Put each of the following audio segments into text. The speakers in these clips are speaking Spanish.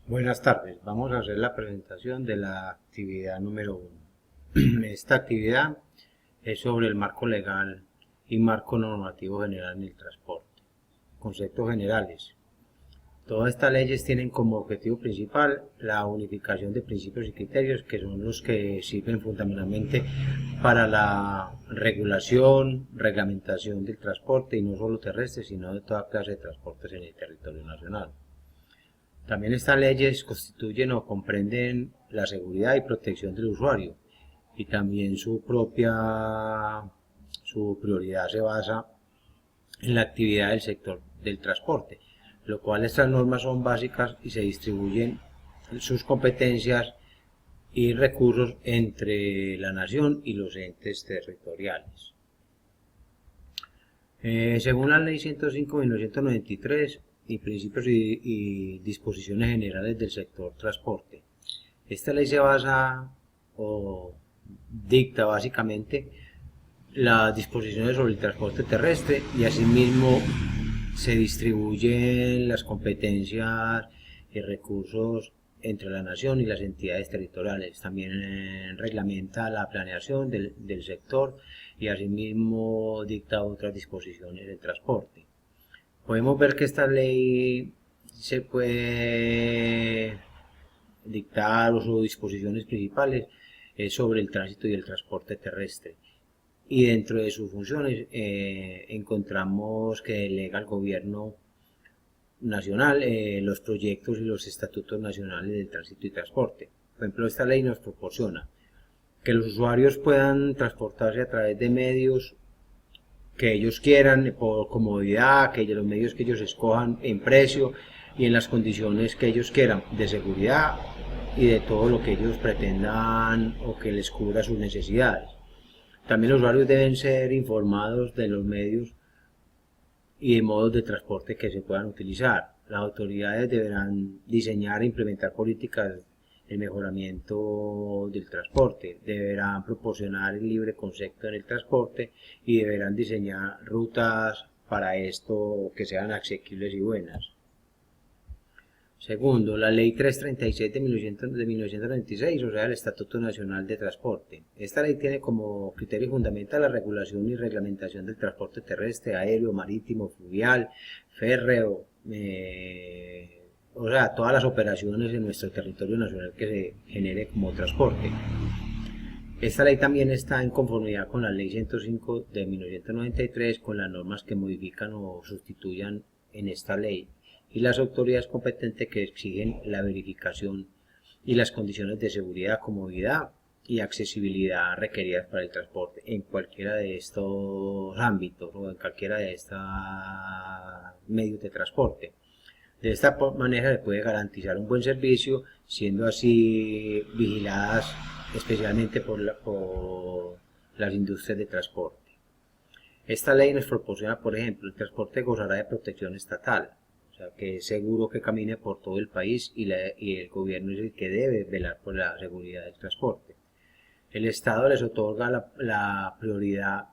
Buenas tardes, vamos a hacer la presentación de la actividad número 1. Esta actividad es sobre el marco legal y marco normativo general en el transporte. Conceptos generales. Todas estas leyes tienen como objetivo principal la unificación de principios y criterios que son los que sirven fundamentalmente para la regulación, reglamentación del transporte y no solo terrestre, sino de toda clase de transportes en el territorio nacional. También estas leyes constituyen o comprenden la seguridad y protección del usuario y también su prioridad se basa en la actividad del sector del transporte, lo cual estas normas son básicas y se distribuyen sus competencias y recursos entre la nación y los entes territoriales. Según la Ley 105 de 1993 y principios y disposiciones generales del sector transporte, esta ley se basa o dicta básicamente las disposiciones sobre el transporte terrestre y asimismo se distribuyen las competencias y recursos entre la nación y las entidades territoriales. También reglamenta la planeación del sector y asimismo dicta otras disposiciones del transporte. Podemos ver que esta ley se puede dictar o sus disposiciones principales sobre el tránsito y el transporte terrestre. Y dentro de sus funciones encontramos que delega al gobierno nacional los proyectos y los estatutos nacionales del tránsito y transporte. Por ejemplo, esta ley nos proporciona que los usuarios puedan transportarse a través de medios que ellos quieran, por comodidad, que los medios que ellos escojan en precio y en las condiciones que ellos quieran, de seguridad y de todo lo que ellos pretendan o que les cubra sus necesidades. También los usuarios deben ser informados de los medios y de modos de transporte que se puedan utilizar. Las autoridades deberán diseñar e implementar políticas de mejoramiento del transporte, deberán proporcionar el libre concepto en el transporte y deberán diseñar rutas para esto que sean asequibles y buenas. Segundo, la Ley 336 de 1996, o sea, el Estatuto Nacional de Transporte. Esta ley tiene como criterio fundamental la regulación y reglamentación del transporte terrestre, aéreo, marítimo, fluvial, férreo, o sea, todas las operaciones en nuestro territorio nacional que se genere como transporte. Esta ley también está en conformidad con la Ley 105 de 1993, con las normas que modifican o sustituyan en esta ley y las autoridades competentes que exigen la verificación y las condiciones de seguridad, comodidad y accesibilidad requeridas para el transporte en cualquiera de estos ámbitos o en cualquiera de estos medios de transporte. De esta manera se puede garantizar un buen servicio, siendo así vigiladas especialmente por las industrias de transporte. Esta ley nos proporciona, por ejemplo, el transporte gozará de protección estatal, o sea, que es seguro que camine por todo el país y el gobierno es el que debe velar por la seguridad del transporte. El Estado les otorga la prioridad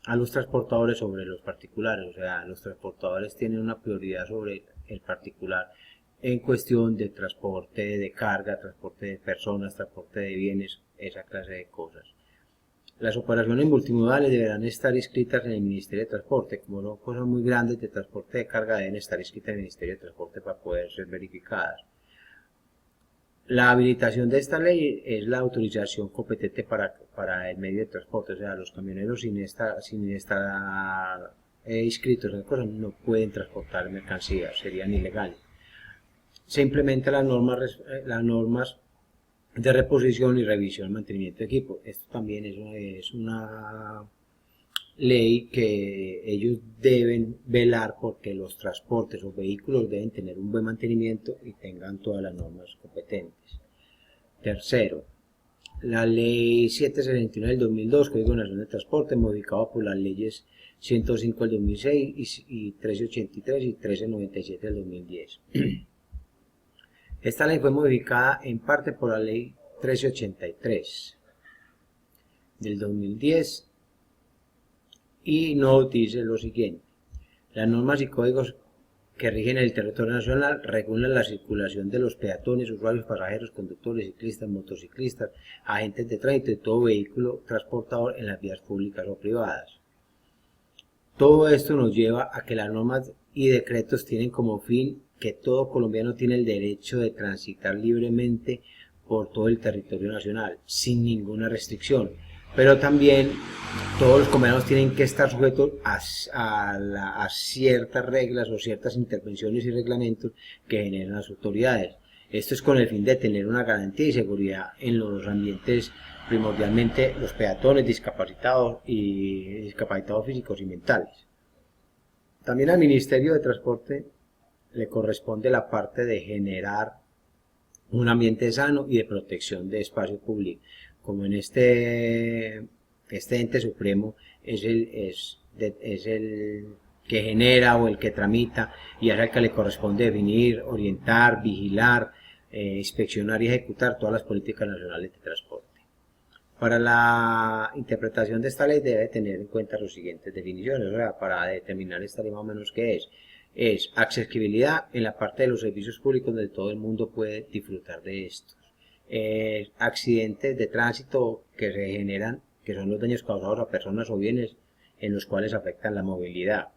a los transportadores sobre los particulares, o sea, los transportadores tienen una prioridad sobre el particular en cuestión de transporte de carga, transporte de personas, transporte de bienes, esa clase de cosas. Las operaciones multimodales deberán estar inscritas en el Ministerio de Transporte, como son cosas muy grandes de transporte de carga deben estar inscritas en el Ministerio de Transporte para poder ser verificadas. La habilitación de esta ley es la autorización competente para el medio de transporte, o sea, los camioneros sin estar inscritos en cosas no pueden transportar mercancías, serían ilegales. Se implementan las normas de reposición y revisión y mantenimiento de equipo. Esto también es una ley que ellos deben velar porque los transportes o vehículos deben tener un buen mantenimiento y tengan todas las normas competentes. Tercero, la ley 769 del 2002, Código Nacional de Transporte, modificado por las leyes 105 del 2006 y 1383 y 1397 del 2010. Esta ley fue modificada en parte por la ley 1383 del 2010 y nos dice lo siguiente: las normas y códigos que rigen el territorio nacional regulan la circulación de los peatones, usuarios, pasajeros, conductores, ciclistas, motociclistas, agentes de tránsito y todo vehículo transportador en las vías públicas o privadas. Todo esto nos lleva a que las normas y decretos tienen como fin que todo colombiano tiene el derecho de transitar libremente por todo el territorio nacional, sin ninguna restricción. Pero también todos los colombianos tienen que estar sujetos a ciertas reglas o ciertas intervenciones y reglamentos que generan las autoridades. Esto es con el fin de tener una garantía y seguridad en los ambientes, primordialmente los peatones, discapacitados físicos y mentales. También al Ministerio de Transporte le corresponde la parte de generar un ambiente sano y de protección de espacio público. Como en este ente supremo es el que genera o el que tramita y es al que le corresponde definir, orientar, vigilar, inspeccionar y ejecutar todas las políticas nacionales de transporte. Para la interpretación de esta ley debe tener en cuenta las siguientes definiciones, o sea, para determinar esta ley más o menos qué es accesibilidad en la parte de los servicios públicos donde todo el mundo puede disfrutar de estos. Accidentes de tránsito que se generan, que son los daños causados a personas o bienes en los cuales afectan la movilidad.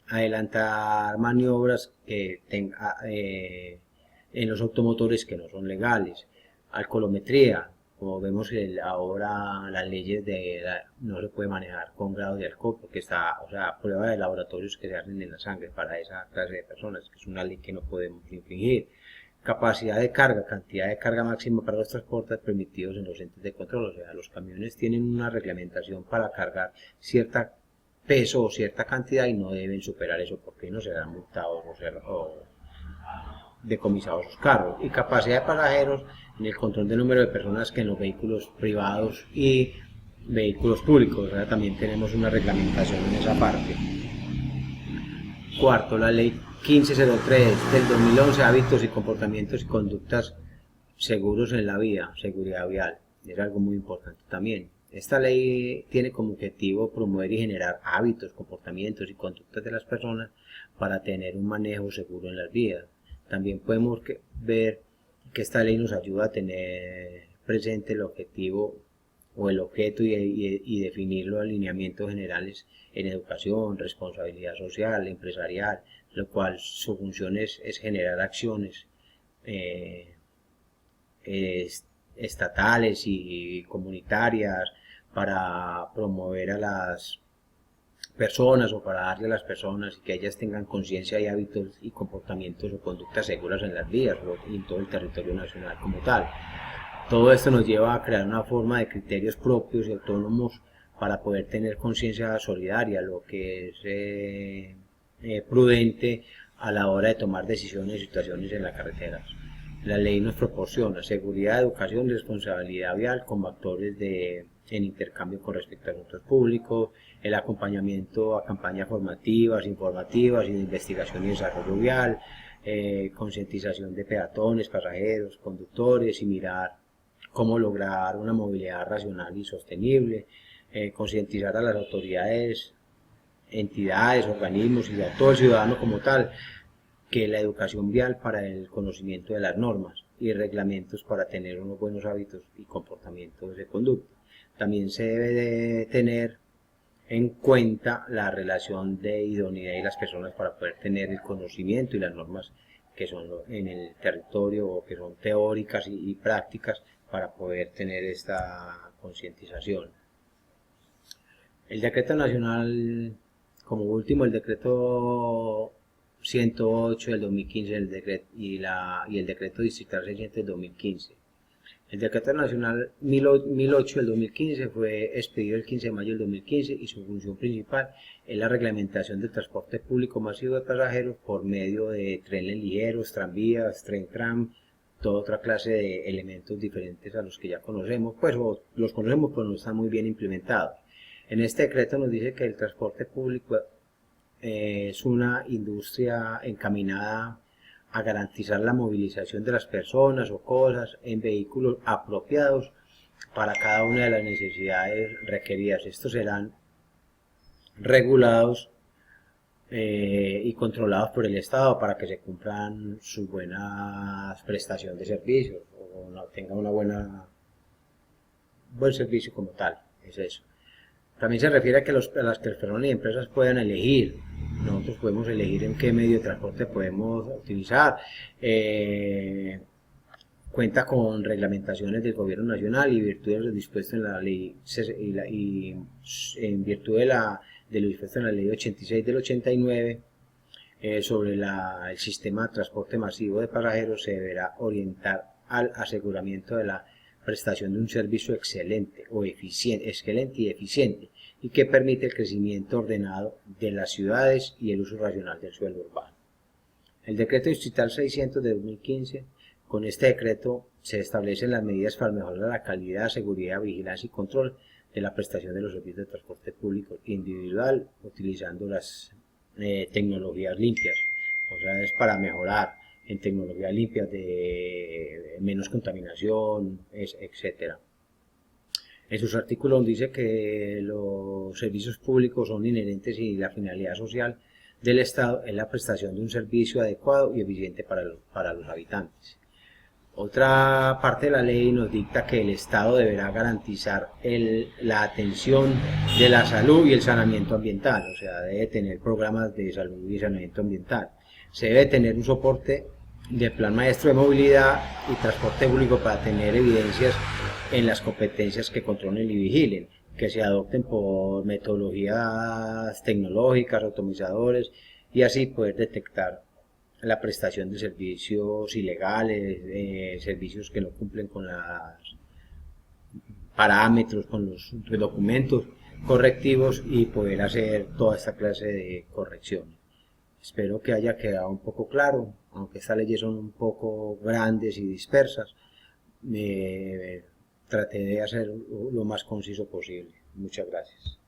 Adelantar maniobras en los automotores que no son legales. Alcoholometría, como vemos ahora las leyes no se puede manejar con grado de alcohol porque está, o sea, pruebas de laboratorios que se hacen en la sangre para esa clase de personas, que es una ley que no podemos infringir. Capacidad de carga, cantidad de carga máxima para los transportes permitidos en los entes de control, o sea, los camiones tienen una reglamentación para cargar cierta peso o cierta cantidad y no deben superar eso porque no serán multados o decomisados sus carros. Y capacidad de pasajeros en el control del número de personas que en los vehículos privados y vehículos públicos, o sea, también tenemos una reglamentación en esa parte. Cuarto, la ley 1503 del 2011, hábitos y comportamientos y conductas seguros en la vía, seguridad vial, es algo muy importante también. Esta ley tiene como objetivo promover y generar hábitos, comportamientos y conductas de las personas para tener un manejo seguro en las vías. También podemos ver que esta ley nos ayuda a tener presente el objetivo o el objeto y definir los alineamientos generales en educación, responsabilidad social, empresarial, lo cual su función es generar acciones estatales y comunitarias para promover a las personas o para darle a las personas y que ellas tengan conciencia y hábitos y comportamientos o conductas seguras en las vías y en todo el territorio nacional como tal. Todo esto nos lleva a crear una forma de criterios propios y autónomos para poder tener conciencia solidaria, lo que es prudente a la hora de tomar decisiones y situaciones en las carreteras. La ley nos proporciona seguridad, educación y responsabilidad vial como actores en intercambio con respecto a asuntos públicos, el acompañamiento a campañas formativas, informativas y de investigación y desarrollo vial, concientización de peatones, pasajeros, conductores y mirar cómo lograr una movilidad racional y sostenible, concientizar a las autoridades, entidades, organismos y a todo el ciudadano como tal, que la educación vial para el conocimiento de las normas y reglamentos para tener unos buenos hábitos y comportamientos de conducta. También se debe de tener en cuenta la relación de idoneidad de las personas para poder tener el conocimiento y las normas que son en el territorio o que son teóricas y prácticas para poder tener esta concientización. El decreto nacional, como último, el decreto 108 del 2015 y el decreto distrital 600 del 2015. El decreto nacional 1008 del 2015 fue expedido el 15 de mayo del 2015 y su función principal es la reglamentación del transporte público masivo de pasajeros por medio de trenes ligeros, tranvías, tren-tram, toda otra clase de elementos diferentes a los que ya conocemos, pues los conocemos pero no están muy bien implementados. En este decreto nos dice que el transporte público es una industria encaminada a garantizar la movilización de las personas o cosas en vehículos apropiados para cada una de las necesidades requeridas. Estos serán regulados y controlados por el Estado para que se cumplan sus buenas prestaciones de servicios o tenga buen servicio como tal, es eso. También se refiere a que a las personas y empresas puedan elegir. Nosotros podemos elegir en qué medio de transporte podemos utilizar. Cuenta con reglamentaciones del gobierno nacional y virtud de lo dispuesto en la ley y en virtud de lo dispuesto en la ley 86 del 89 sobre el sistema de transporte masivo de pasajeros se deberá orientar al aseguramiento de la prestación de un servicio excelente y eficiente y que permite el crecimiento ordenado de las ciudades y el uso racional del suelo urbano. El decreto distrital 600 de 2015, con este decreto se establecen las medidas para mejorar la calidad, seguridad, vigilancia y control de la prestación de los servicios de transporte público individual utilizando las tecnologías limpias, o sea, es para mejorar en tecnologías limpias de menos contaminación, etcétera. En sus artículos dice que los servicios públicos son inherentes y la finalidad social del Estado es la prestación de un servicio adecuado y eficiente para los habitantes. Otra parte de la ley nos dicta que el Estado deberá garantizar la atención de la salud y el saneamiento ambiental, o sea, debe tener programas de salud y saneamiento ambiental. Se debe tener un soporte de plan maestro de movilidad y transporte público para tener evidencias en las competencias que controlen y vigilen, que se adopten por metodologías tecnológicas, automizadores y así poder detectar la prestación de servicios ilegales, servicios que no cumplen con los parámetros, con los documentos correctivos y poder hacer toda esta clase de correcciones. Espero que haya quedado un poco claro, aunque estas leyes son un poco grandes y dispersas, traté de hacer lo más conciso posible. Muchas gracias.